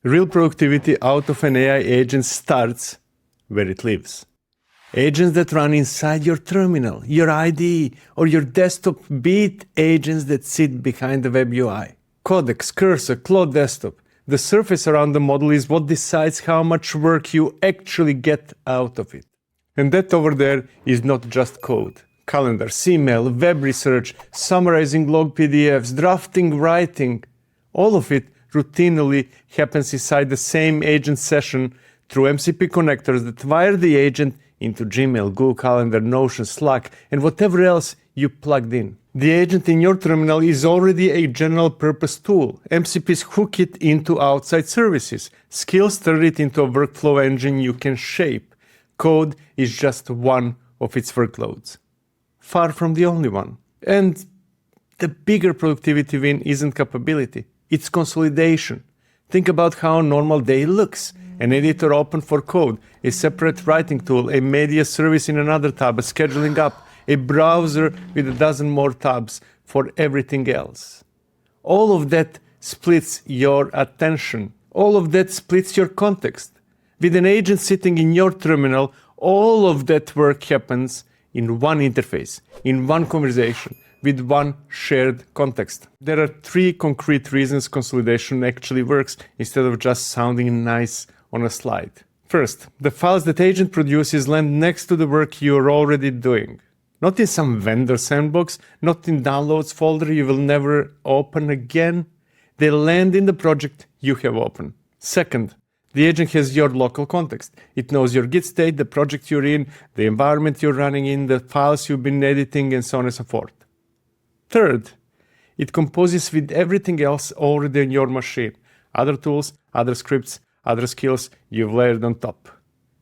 Real productivity out of an AI agent starts where it lives. Agents that run inside your terminal, your IDE, or your desktop, beat agents that sit behind the web UI. Codex, cursor, Claude desktop. The surface around the model is what decides how much work you actually get out of it. And that over there is not just code. Calendars, email, web research, summarizing log PDFs, drafting, writing. All of it routinely happens inside the same agent session through MCP connectors that wire the agent into Gmail, Google Calendar, Notion, Slack, and whatever else you plugged in. The agent in your terminal is already a general purpose tool. MCPs hook it into outside services. Skills turn it into a workflow engine you can shape. Code is just one of its workloads. Far from the only one. And the bigger productivity win isn't capability, it's consolidation. Think about how a normal day looks. An editor open for code, a separate writing tool, a media service in another tab, a scheduling app, a browser with a dozen more tabs for everything else. All of that splits your attention. All of that splits your context. With an agent sitting in your terminal, all of that work happens in one interface, in one conversation, with one shared context. There are 3 concrete reasons consolidation actually works instead of just sounding nice on a slide. First, the files that agent produces land next to the work you're already doing. Not in some vendor sandbox, not in downloads folder you will never open again. They land in the project you have open. Second, the agent has your local context. It knows your Git state, the project you're in, the environment you're running in, the files you've been editing, and so on and so forth. Third, it composes with everything else already in your machine. Other tools, other scripts, other skills you've layered on top.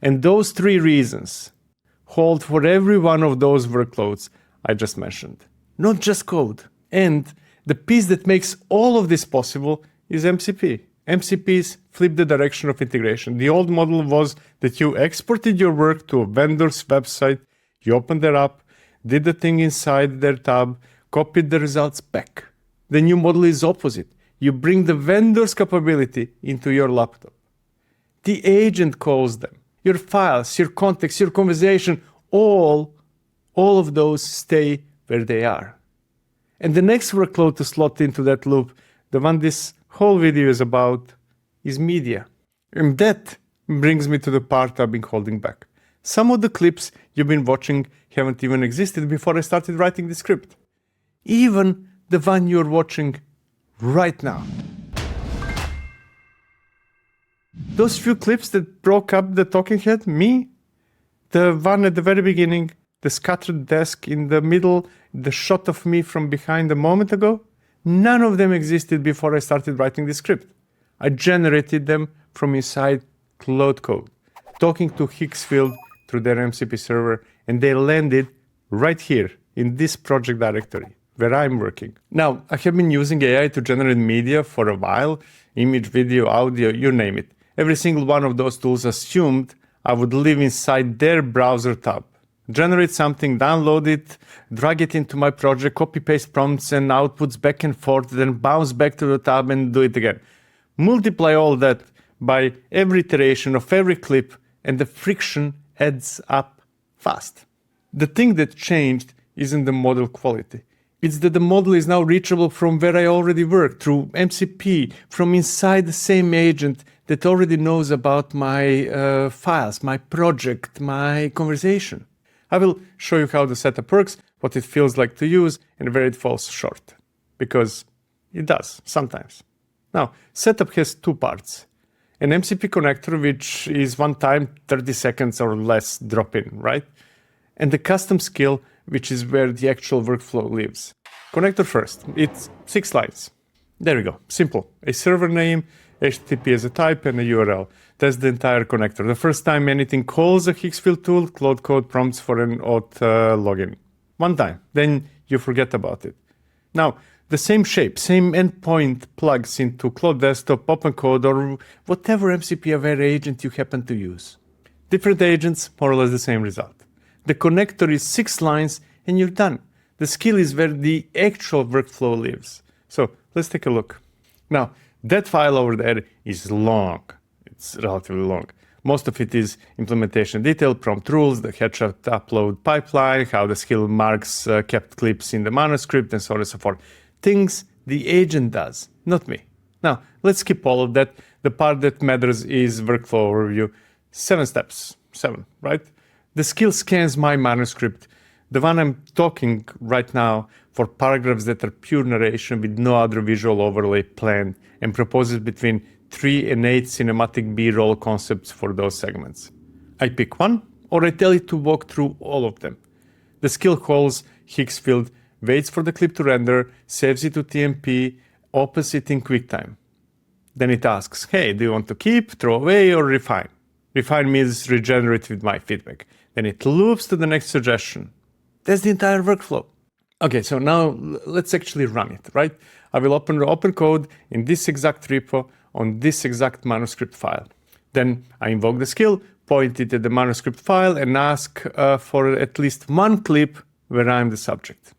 And those 3 reasons hold for every one of those workloads I just mentioned. Not just code. And the piece that makes all of this possible is MCP. MCPs flip the direction of integration. The old model was that you exported your work to a vendor's website, you opened their app, did the thing inside their tab, copied the results back. The new model is opposite. You bring the vendor's capability into your laptop. The agent calls them. Your files, your context, your conversation, all of those stay where they are. And the next workload to slot into that loop, the one this whole video is about, is media. And that brings me to the part I've been holding back. Some of the clips you've been watching haven't even existed before I started writing the script. Even the one you're watching right now. Those few clips that broke up the talking head, me, the one at the very beginning, the scattered desk in the middle, the shot of me from behind a moment ago, none of them existed before I started writing the script. I generated them from inside Claude code, talking to Higgsfield through their MCP server, and they landed right here in this project directory where I'm working. Now, I have been using AI to generate media for a while, image, video, audio, you name it. Every single one of those tools assumed I would live inside their browser tab. Generate something, download it, drag it into my project, copy-paste prompts and outputs back and forth, then bounce back to the tab and do it again. Multiply all that by every iteration of every clip, and the friction adds up fast. The thing that changed isn't the model quality. It's that the model is now reachable from where I already work, through MCP, from inside the same agent that already knows about my files, my project, my conversation. I will show you how the setup works, what it feels like to use, and where it falls short. Because it does, sometimes. Now, setup has 2 parts. An MCP connector, which is one time 30 seconds or less drop-in, right? And the custom skill, which is where the actual workflow lives. Connector first. It's 6 lines. There we go. Simple. A server name, HTTP as a type, and a URL. That's the entire connector. The first time anything calls a Higgsfield tool, Claude Code prompts for an auth login. One time. Then you forget about it. Now, the same shape, same endpoint plugs into Claude Desktop, OpenCode, or whatever MCP-aware agent you happen to use. Different agents, more or less the same result. The connector is 6 lines, and you're done. The skill is where the actual workflow lives. So let's take a look. Now, That file over there is long. It's relatively long. Most of it is implementation detail, prompt rules, the headshot upload pipeline, how the skill marks kept clips in the manuscript, and so on and so forth. Things the agent does, not me. Now, let's skip all of that. The part that matters is workflow overview. 7 steps. 7, right? The skill scans my manuscript, the one I'm talking right now, for paragraphs that are pure narration with no other visual overlay planned, and proposes between 3 and 8 cinematic B-roll concepts for those segments. I pick one, or I tell it to walk through all of them. The skill calls Higgsfield, waits for the clip to render, saves it to TMP, opens it in QuickTime. Then it asks, hey, do you want to keep, throw away, or refine? Refine means regenerate with my feedback. Then it loops to the next suggestion. That's the entire workflow. Okay, so now let's actually run it, right? I will open code in this exact repo on this exact manuscript file. Then I invoke the skill, point it at the manuscript file, and ask for at least one clip where I'm the subject.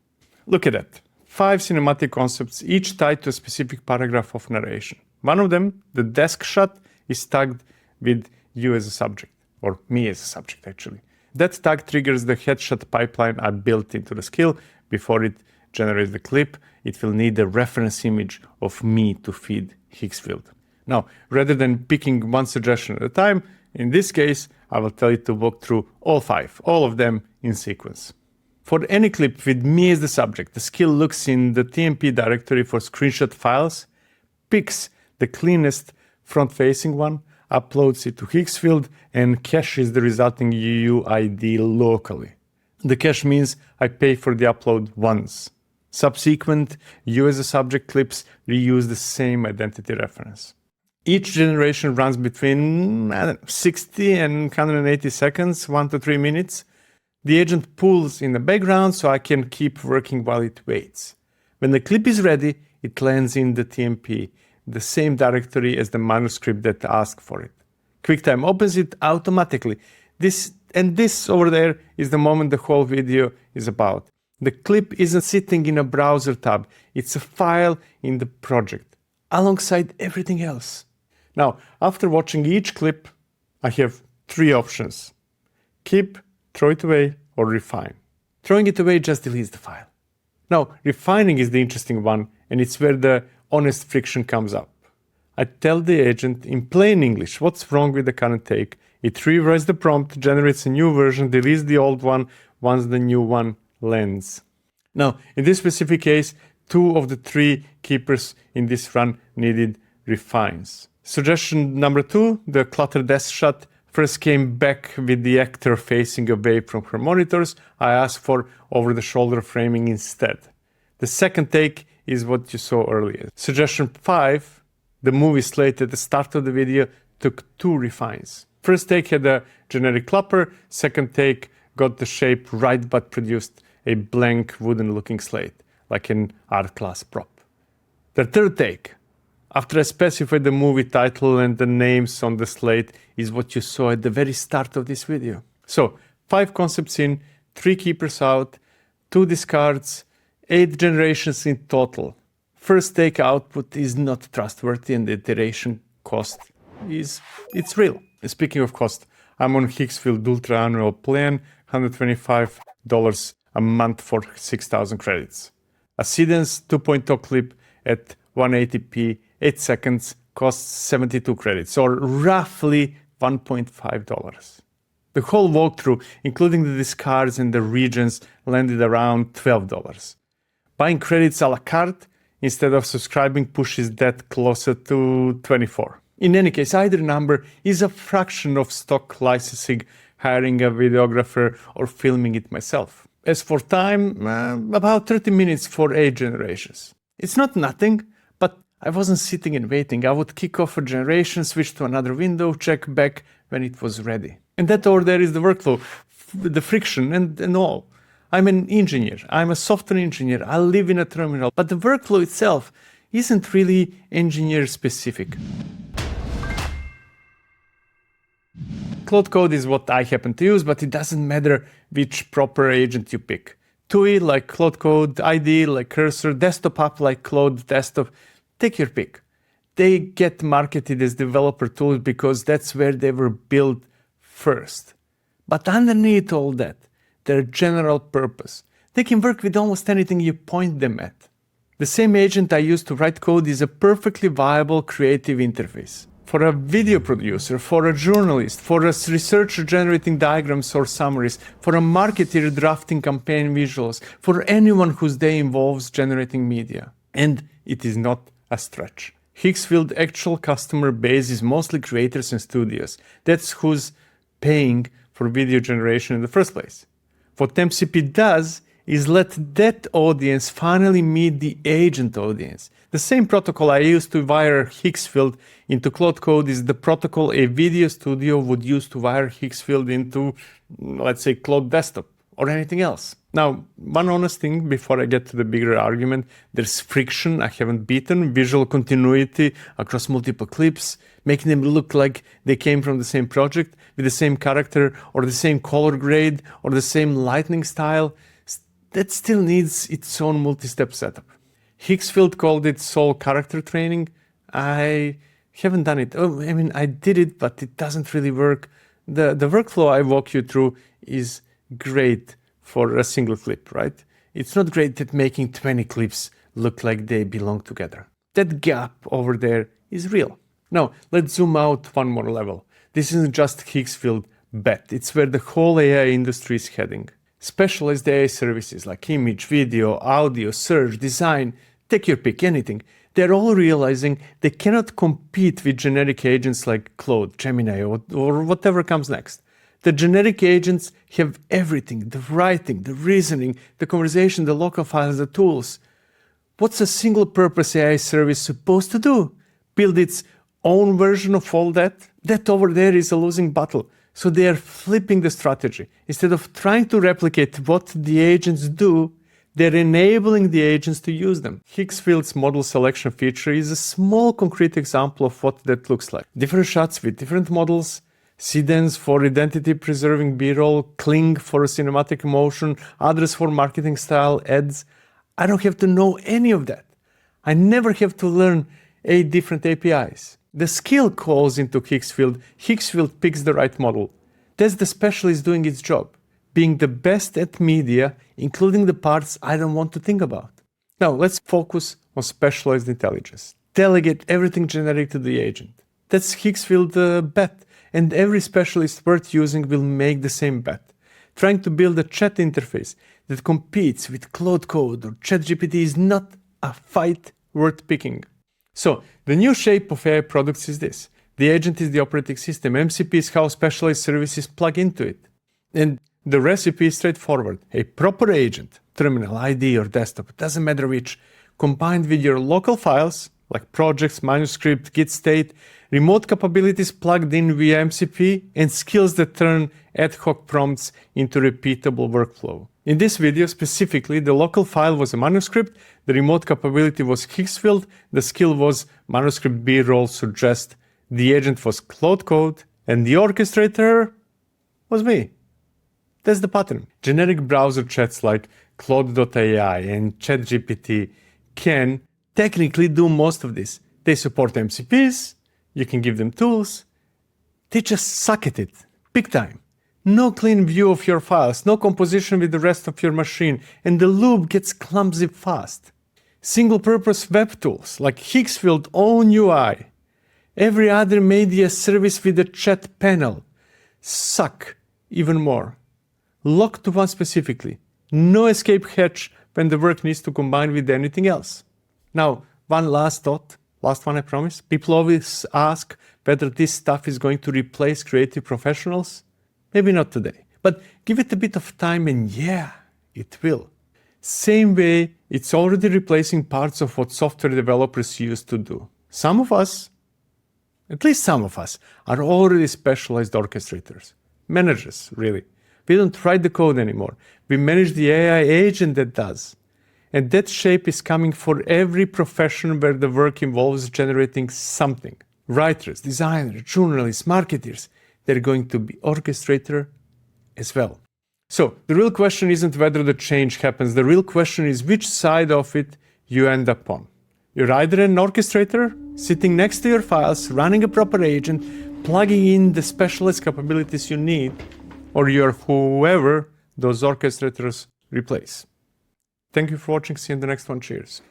Look at that. 5 cinematic concepts, each tied to a specific paragraph of narration. One of them, the desk shot, is tagged with you as a subject, or me as a subject, actually. That tag triggers the headshot pipeline I built into the skill. Before it generates the clip, it will need a reference image of me to feed Higgsfield. Now, rather than picking one suggestion at a time, in this case, I will tell it to walk through all 5, all of them in sequence. For any clip with me as the subject, the skill looks in the TMP directory for screenshot files, picks the cleanest front-facing one, uploads it to Higgsfield, and caches the resulting UUID locally. The cache means I pay for the upload once. Subsequent you as a subject clips reuse the same identity reference. Each generation runs between 60 and 180 seconds, 1 to 3 minutes. The agent pulls in the background so I can keep working while it waits. When the clip is ready, it lands in the TMP, the same directory as the manuscript that asked for it. QuickTime opens it automatically. This over there is the moment the whole video is about. The clip isn't sitting in a browser tab. It's a file in the project, alongside everything else. Now, after watching each clip, I have 3 options. Keep, throw it away, or refine. Throwing it away just deletes the file. Now, refining is the interesting one, and it's where the honest friction comes up. I tell the agent in plain English what's wrong with the current take. It rewrites the prompt, generates a new version, deletes the old one once the new one lands. Now, in this specific case, 2 of the 3 keepers in this run needed refines. Suggestion number 2, the cluttered desk shot, first came back with the actor facing away from her monitors. I asked for over-the-shoulder framing instead. The second take is what you saw earlier. Suggestion 5, the movie slate at the start of the video, took 2 refines. First take had a generic clapper, second take got the shape right but produced a blank wooden-looking slate, like an art class prop. The third take, after I specified the movie title and the names on the slate, is what you saw at the very start of this video. So, 5 concepts in, 3 keepers out, 2 discards, 8 generations in total. First take output is not trustworthy and the iteration cost it's real. Speaking of cost, I'm on Higgsfield Ultra annual plan, $125 a month for 6,000 credits. A Sidens 2.0 clip at 180p, 8 seconds, costs 72 credits, or roughly $1.5. The whole walkthrough, including the discards and the regions, landed around $12. Buying credits a la carte instead of subscribing pushes that closer to 24. In any case, either number is a fraction of stock licensing, hiring a videographer, or filming it myself. As for time, about 30 minutes for 8 generations. It's not nothing, but I wasn't sitting and waiting. I would kick off a generation, switch to another window, check back when it was ready. And that over there is the workflow, the friction and all. I'm an engineer. I'm a software engineer. I live in a terminal. But the workflow itself isn't really engineer specific. Claude Code is what I happen to use, but it doesn't matter which proper agent you pick. TUI like Claude Code, IDE like Cursor, desktop app like Claude Desktop. Take your pick. They get marketed as developer tools because that's where they were built first. But underneath all that, their general purpose. They can work with almost anything you point them at. The same agent I use to write code is a perfectly viable creative interface. For a video producer, for a journalist, for a researcher generating diagrams or summaries, for a marketer drafting campaign visuals, for anyone whose day involves generating media. And it is not a stretch. Higgsfield actual customer base is mostly creators and studios. That's who's paying for video generation in the first place. What MCP does is let that audience finally meet the agent audience. The same protocol I used to wire Higgsfield into Claude code is the protocol a video studio would use to wire Higgsfield into, let's say, Claude Desktop or anything else. Now, one honest thing before I get to the bigger argument, there's friction I haven't beaten, visual continuity across multiple clips, making them look like they came from the same project with the same character or the same color grade or the same lighting style. That still needs its own multi-step setup. Higgsfield called it soul character training. I haven't done it. I did it, but it doesn't really work. The workflow I walk you through is great for a single clip, right? It's not great at making 20 clips look like they belong together. That gap over there is real. Now, let's zoom out one more level. This isn't just Higgsfield bet. It's where the whole AI industry is heading. Specialized AI services like image, video, audio, search, design, take your pick, anything. They're all realizing they cannot compete with generic agents like Claude, Gemini, or whatever comes next. The generic agents have everything, the writing, the reasoning, the conversation, the local files, the tools. What's a single-purpose AI service supposed to do? Build its own version of all that? That over there is a losing battle. So they are flipping the strategy. Instead of trying to replicate what the agents do, they're enabling the agents to use them. Higgsfield's model selection feature is a small concrete example of what that looks like. Different shots with different models, CDNs for identity-preserving B-roll, Kling for cinematic motion, others for marketing style ads. I don't have to know any of that. I never have to learn 8 different APIs. The skill calls into Higgsfield. Higgsfield picks the right model. That's the specialist doing its job, being the best at media, including the parts I don't want to think about. Now, let's focus on specialized intelligence. Delegate everything generic to the agent. That's Higgsfield bet, and every specialist worth using will make the same bet. Trying to build a chat interface that competes with Claude Code or ChatGPT is not a fight worth picking. So, the new shape of AI products is this. The agent is the operating system. MCP is how specialized services plug into it. And the recipe is straightforward. A proper agent, terminal, ID, or desktop, doesn't matter which, combined with your local files, like projects, manuscript, Git state, remote capabilities plugged in via MCP, and skills that turn ad hoc prompts into repeatable workflow. In this video specifically, the local file was a manuscript, the remote capability was Higgsfield, the skill was manuscript B-roll suggest, the agent was Claude Code, and the orchestrator was me. That's the pattern. Generic browser chats like Claude.ai and ChatGPT can technically do most of this. They support MCPs, you can give them tools, they just suck at it, big time. No clean view of your files, no composition with the rest of your machine, and the loop gets clumsy fast. Single-purpose web tools like Higgsfield own UI, every other media service with a chat panel, suck even more. Locked to one specifically, no escape hatch when the work needs to combine with anything else. Now, one last thought, last one I promise. People always ask whether this stuff is going to replace creative professionals. Maybe not today, but give it a bit of time and yeah, it will. Same way, it's already replacing parts of what software developers used to do. Some of us, at least some of us, are already specialized orchestrators. Managers, really. We don't write the code anymore. We manage the AI agent that does. And that shape is coming for every profession where the work involves generating something. Writers, designers, journalists, marketers, they're going to be orchestrator as well. So the real question isn't whether the change happens. The real question is which side of it you end up on. You're either an orchestrator sitting next to your files, running a proper agent, plugging in the specialist capabilities you need, or you're whoever those orchestrators replace. Thank you for watching. See you in the next one. Cheers.